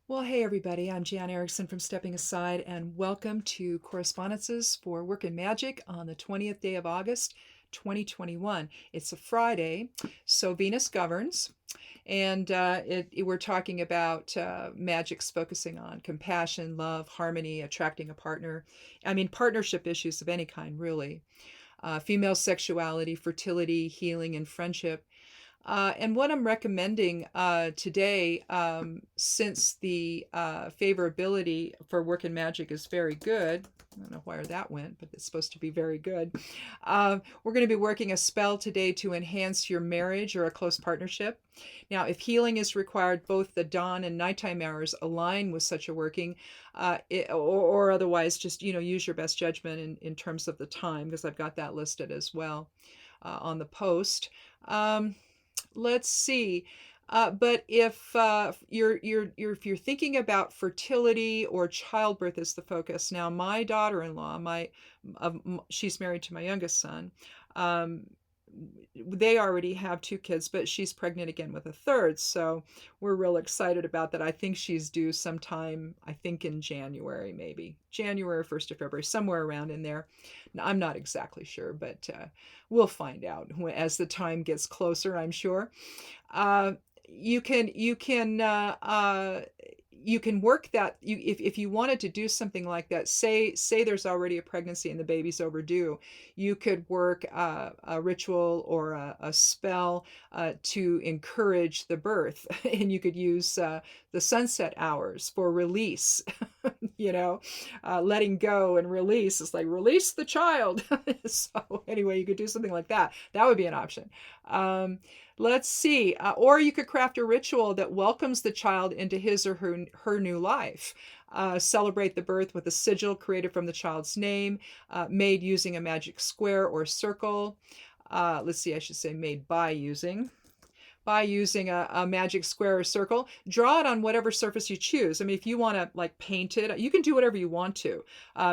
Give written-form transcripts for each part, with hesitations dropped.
Well, hey everybody, I'm Jan Erickson from Stepping Aside, and welcome to Correspondences for Work and Magic on the 20th day of August, 2021. It's a Friday, so Venus governs, and we're talking about magics focusing on compassion, love, harmony, attracting a partner. I mean, partnership issues of any kind, really. Female sexuality, fertility, healing, and friendship. And what I'm recommending today, since the favorability for work and magic is very good, I don't know where that went, but it's supposed to be very good. We're going to be working a spell today to enhance your marriage or a close partnership. Now, if healing is required, both the dawn and nighttime hours align with such a working, or otherwise just, use your best judgment in terms of the time, because I've got that listed as well on the post. Let's see. But if you're thinking about fertility or childbirth as the focus, now my daughter-in-law, she's married to my youngest son. Um, they already have two kids, but she's pregnant again with a third. So we're real excited about that. I think she's due sometime, I think in January, maybe January, 1st of February, somewhere around in there. I'm not exactly sure, but we'll find out as the time gets closer, I'm sure. Uh, you can you can you can work that if you wanted to do something like that, say there's already a pregnancy and the baby's overdue, you could work a ritual or a spell to encourage the birth and you could use the sunset hours for release. Letting go and release. It's like release the child. So anyway, you could do something like that. That would be an option. um, Let's see. Or you could craft a ritual that welcomes the child into his or her new life. Celebrate the birth with a sigil created from the child's name, made using a magic square or circle. Let's see, I should say made by using a magic square or circle. Draw it on whatever surface you choose. I mean, if you want to like paint it, you can do whatever you want to.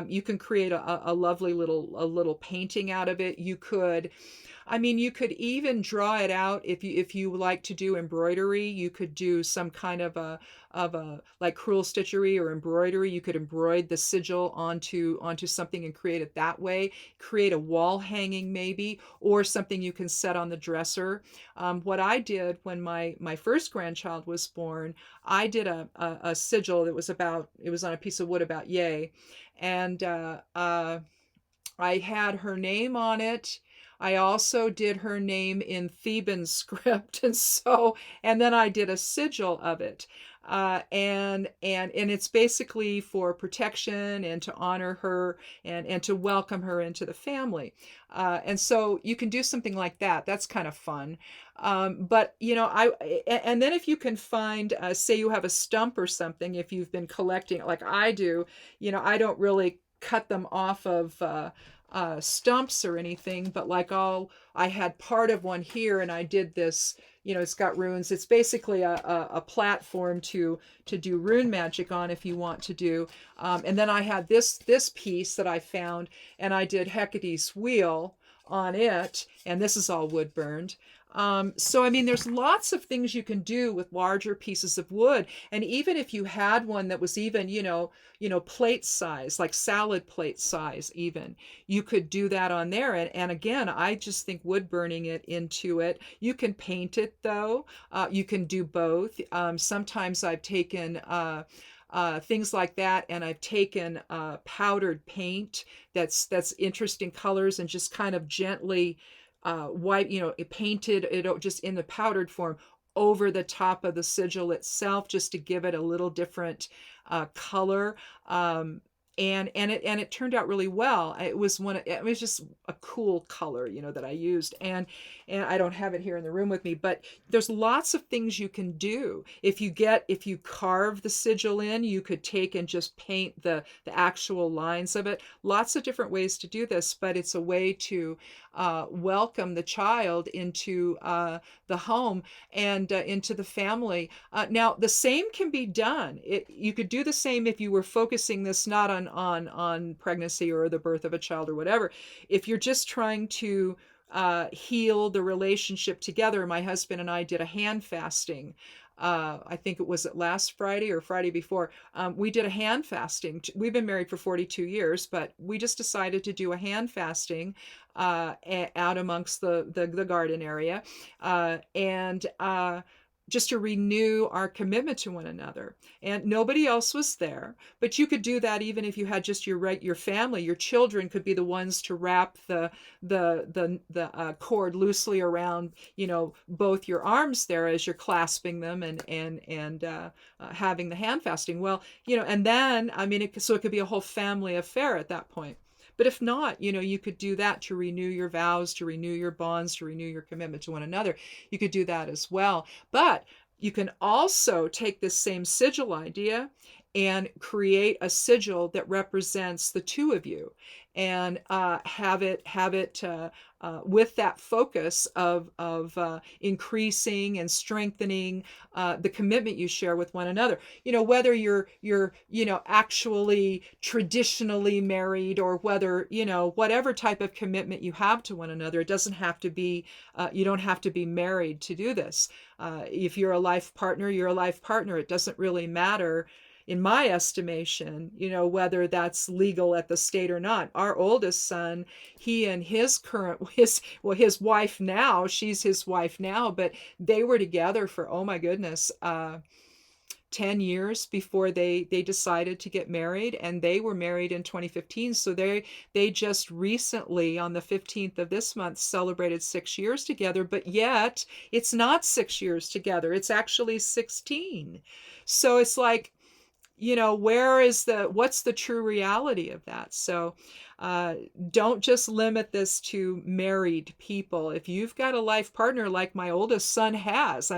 You can create a lovely little painting out of it. You could even draw it out if you like to do embroidery. You could do some kind of a like crewel stitchery or embroidery. You could embroider the sigil onto something and create it that way. Create a wall hanging maybe, or something you can set on the dresser. What I did when my first grandchild was born, I did a sigil that was on a piece of wood about yay, and I had her name on it. I also did her name in Theban script, and then I did a sigil of it, and it's basically for protection and to honor her and to welcome her into the family, and so you can do something like that. That's kind of fun, but and then if you can find, say you have a stump or something, if you've been collecting like I do, I don't really cut them off of stumps or anything, but I had part of one here and I did this, it's got runes. It's basically a platform to do rune magic on if you want to do. And then I had this piece that I found and I did Hecate's wheel on it, and this is all wood burned. So I mean, there's lots of things you can do with larger pieces of wood, and even if you had one that was even, plate size, like salad plate size, even you could do that on there. And again, I just think wood burning it into it. You can paint it though. You can do both. Sometimes I've taken things like that, and I've taken powdered paint that's interesting colors and just kind of gently white, it painted it just in the powdered form over the top of the sigil itself, just to give it a little different color. And it turned out really well. It was just a cool color, that I used, and I don't have it here in the room with me, but there's lots of things you can do. If you carve the sigil in, you could take and just paint the actual lines of it. Lots of different ways to do this, but it's a way to welcome the child into the home and into the family. Now, the same can be done. You could do the same if you were focusing this not on pregnancy or the birth of a child or whatever. If you're just trying to heal the relationship together, my husband and I did a hand fasting I think it was last Friday or Friday before, we did a hand fasting. We've been married for 42 years, but we just decided to do a hand fasting out amongst the garden area, and just to renew our commitment to one another. And nobody else was there, but you could do that even if you had just your family. Your children could be the ones to wrap the cord loosely around, both your arms there as you're clasping them and having the hand fasting. Well, and then so it could be a whole family affair at that point. But if not, you could do that to renew your vows, to renew your bonds, to renew your commitment to one another. You could do that as well. But you can also take this same sigil idea and create a sigil that represents the two of you, and have it with that focus of increasing and strengthening the commitment you share with one another. Whether you're actually traditionally married, or whether whatever type of commitment you have to one another. It doesn't have to be you don't have to be married to do this. If you're a life partner, you're a life partner. It doesn't really matter, in my estimation, whether that's legal at the state or not. Our oldest son, he and his wife now, she's his wife now, but they were together for, oh my goodness, 10 years before they decided to get married, and they were married in 2015. So they just recently, on the 15th of this month, celebrated 6 years together, but yet it's not 6 years together. It's actually 16. So it's like, what's the true reality of that? So don't just limit this to married people. If you've got a life partner like my oldest son has,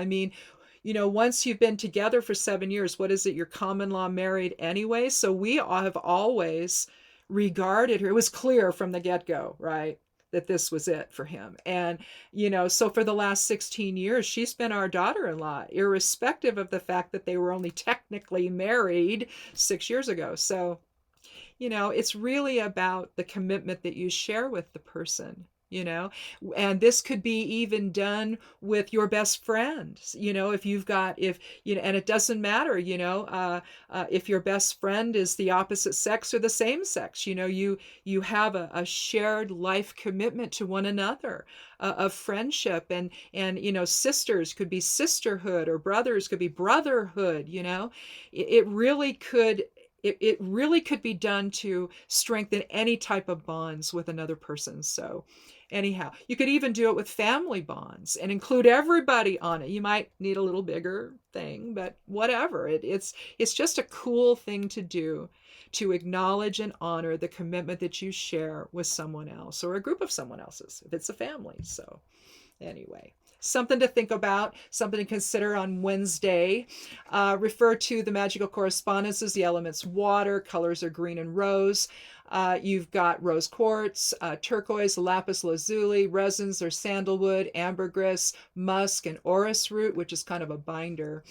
once you've been together for 7 years, what is it? You're common law married anyway. So we have always regarded her. It was clear from the get-go, right, that this was it for him. And, so for the last 16 years, she's been our daughter-in-law, irrespective of the fact that they were only technically married 6 years ago. So, it's really about the commitment that you share with the person. And this could be even done with your best friend. And it doesn't matter, if your best friend is the opposite sex or the same sex, you have a shared life commitment to one another, of friendship, and sisters could be sisterhood, or brothers could be brotherhood. It really could. It really could be done to strengthen any type of bonds with another person. So anyhow, you could even do it with family bonds and include everybody on it. You might need a little bigger thing, but whatever. It's just a cool thing to do, to acknowledge and honor the commitment that you share with someone else, or a group of someone else's, if it's a family. So anyway, something to think about, something to consider on Wednesday. Refer to the Magical Correspondences. The elements water, colors are green and rose. You've got rose quartz, turquoise, lapis lazuli, resins are sandalwood, ambergris, musk, and orris root, which is kind of a binder.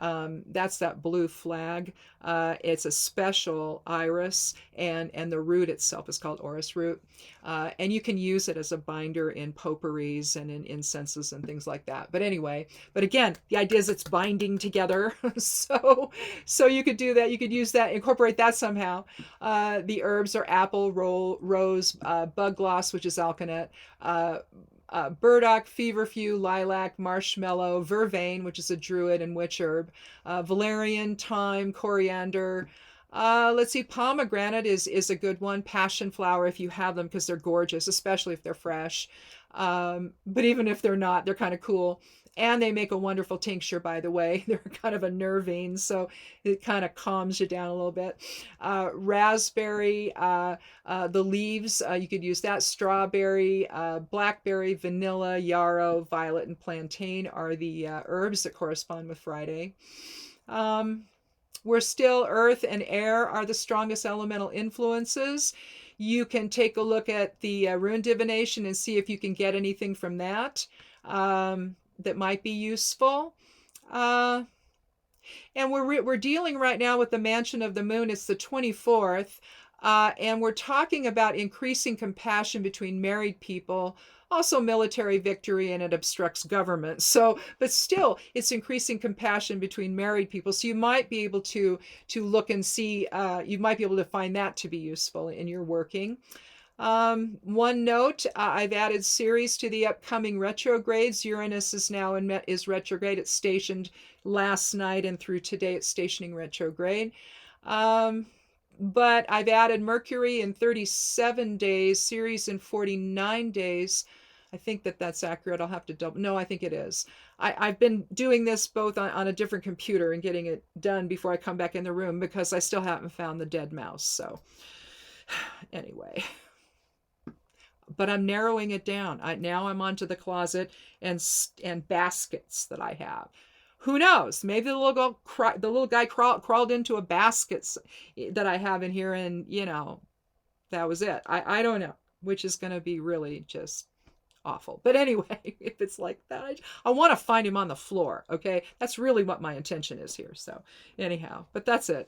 That's that blue flag. It's a special iris, and the root itself is called orris root. And you can use it as a binder in potpourris and in incenses and things like that. But again, the idea is it's binding together. so you could do that. You could use that, incorporate that somehow. The herbs are apple, rose, bug gloss, which is alkanet, burdock, feverfew, lilac, marshmallow, vervain, which is a druid and witch herb, valerian, thyme, coriander. Let's see, pomegranate is a good one. Passion flower, if you have them, because they're gorgeous, especially if they're fresh. But even if they're not, they're kind of cool. And they make a wonderful tincture, by the way. They're kind of a nervine, so it kind of calms you down a little bit. Raspberry, the leaves, you could use that. Strawberry, blackberry, vanilla, yarrow, violet, and plantain are the herbs that correspond with Friday. We're still earth and air are the strongest elemental influences. You can take a look at the rune divination and see if you can get anything from that that might be useful. And we're dealing right now with the mansion of the moon. It's the 24th. And we're talking about increasing compassion between married people. also military victory, and it obstructs government. So, but still, it's increasing compassion between married people. So you might be able to look and see. You might be able to find that to be useful in your working. One note, I've added Ceres to the upcoming retrogrades. Uranus is now is retrograde. It's stationed last night, and through today it's stationing retrograde. Um, but I've added Mercury in 37 days, Ceres in 49 days. I think that that's accurate. I'll have to double. No, I think it is. I've been doing this both on a different computer and getting it done before I come back in the room because I still haven't found the dead mouse. So anyway, but I'm narrowing it down. Now I'm onto the closet and baskets that I have. Who knows? Maybe the little guy crawled into a basket that I have in here, and that was it. I don't know, which is going to be really just awful. But anyway, if it's like that, I want to find him on the floor. Okay, that's really what my intention is here. So anyhow, but that's it.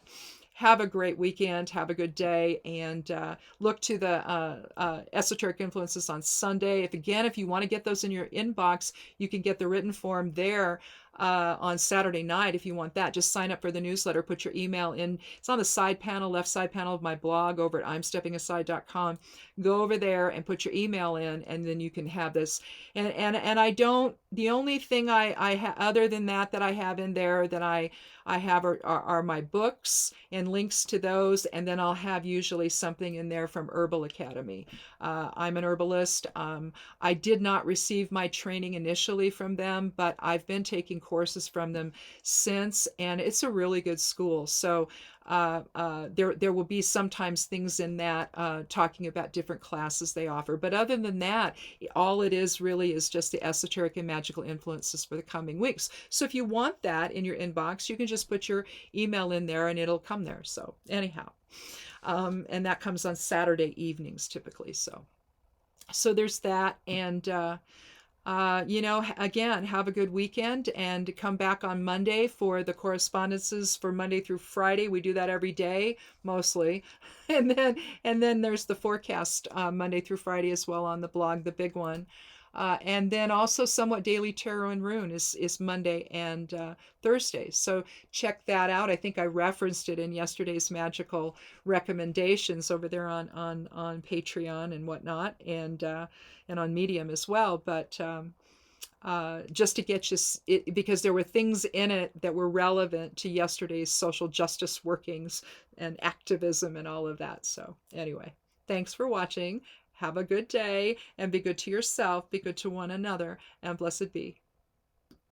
Have a great weekend. Have a good day, and look to the esoteric influences on Sunday. If you want to get those in your inbox, you can get the written form there on Saturday night. If you want that, just sign up for the newsletter, put your email in. It's on the side panel, left side panel of my blog over at imsteppingaside.com. Go over there and put your email in, and then you can have this. And I don't, the only thing other than that I have in there that I have are my books and links to those, and then I'll have usually something in there from Herbal Academy. I'm an herbalist. I did not receive my training initially from them, but I've been taking courses from them since, and it's a really good school. So there will be sometimes things in that talking about different classes they offer. But other than that, all it is really is just the esoteric and magical influences for the coming weeks. So if you want that in your inbox, you can just put your email in there and it'll come there. So anyhow, and that comes on Saturday evenings typically. So there's that. And again, have a good weekend and come back on Monday for the correspondences for Monday through Friday. We do that every day, mostly. And then there's the forecast Monday through Friday as well on the blog, the big one. And then also Somewhat Daily Tarot and Rune is Monday and Thursday. So check that out. I think I referenced it in yesterday's magical recommendations over there on Patreon and whatnot, and on Medium as well. But just to get you, because there were things in it that were relevant to yesterday's social justice workings and activism and all of that. So anyway, thanks for watching. Have a good day and be good to yourself, be good to one another, and blessed be.